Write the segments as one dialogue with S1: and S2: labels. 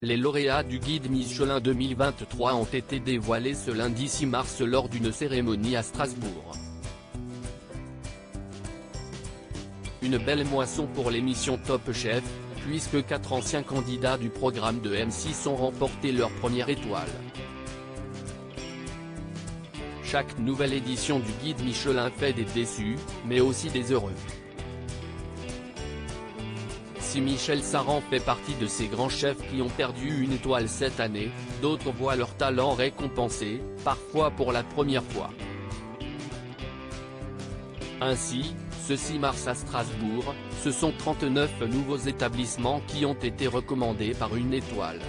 S1: Les lauréats du Guide Michelin 2023 ont été dévoilés ce lundi 6 mars lors d'une cérémonie à Strasbourg. Une belle moisson pour l'émission Top Chef, puisque 4 anciens candidats du programme de M6 ont remporté leur première étoile. Chaque nouvelle édition du Guide Michelin fait des déçus, mais aussi des heureux. Si Michel Saran fait partie de ces grands chefs qui ont perdu une étoile cette année, d'autres voient leur talent récompensé, parfois pour la première fois. Ainsi, ce 6 mars à Strasbourg, ce sont 39 nouveaux établissements qui ont été recommandés par une étoile.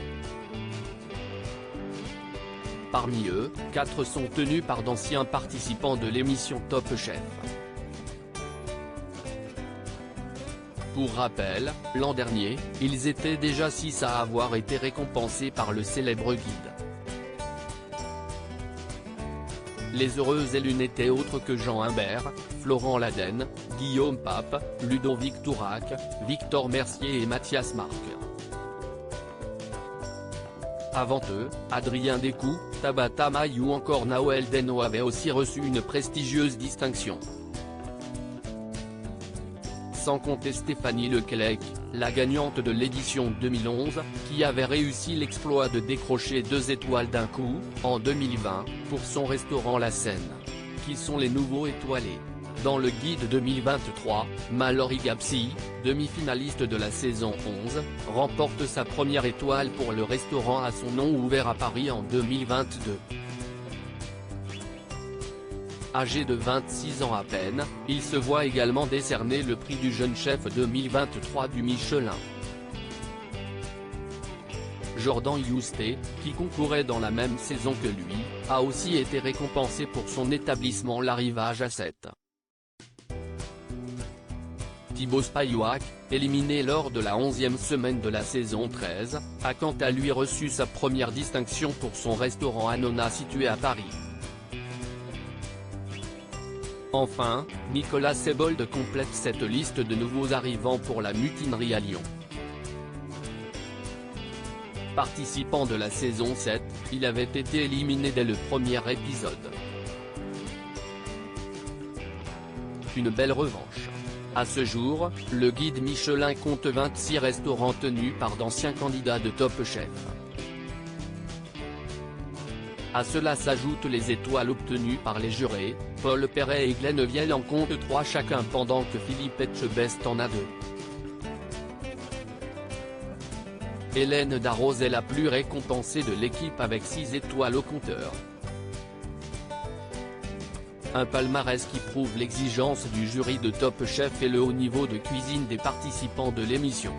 S1: Parmi eux, 4 sont tenus par d'anciens participants de l'émission Top Chef. Pour rappel, l'an dernier, ils étaient déjà 6 à avoir été récompensés par le célèbre guide. Les heureux élus n'étaient autres que Jean Imbert, Florent Laden, Guillaume Pape, Ludovic Tourac, Victor Mercier et Mathias Marc. Avant eux, Adrien Descoux, Tabata Maille ou encore Naoël Deno avaient aussi reçu une prestigieuse distinction. Sans compter Stéphanie Leclec, la gagnante de l'édition 2011, qui avait réussi l'exploit de décrocher 2 étoiles d'un coup, en 2020, pour son restaurant La Seine. Qui sont les nouveaux étoilés? Dans le guide 2023, Mallory Gapsi, demi-finaliste de la saison 11, remporte sa première étoile pour le restaurant à son nom ouvert à Paris en 2022. Âgé de 26 ans à peine, il se voit également décerner le prix du jeune chef 2023 du Michelin. Jordan Yousté, qui concourait dans la même saison que lui, a aussi été récompensé pour son établissement L'Arrivage à 7. Thibaut Spayouak, éliminé lors de la 11e semaine de la saison 13, a quant à lui reçu sa première distinction pour son restaurant Anona situé à Paris. Enfin, Nicolas Sebold complète cette liste de nouveaux arrivants pour la mutinerie à Lyon. Participant de la saison 7, il avait été éliminé dès le premier épisode. Une belle revanche. À ce jour, le guide Michelin compte 26 restaurants tenus par d'anciens candidats de Top Chef. À cela s'ajoutent les étoiles obtenues par les jurés, Paul Perret et Glenn Vielle en comptent 3 chacun pendant que Philippe Etchebest en a 2. Hélène Darroze est la plus récompensée de l'équipe avec 6 étoiles au compteur. Un palmarès qui prouve l'exigence du jury de Top Chef et le haut niveau de cuisine des participants de l'émission.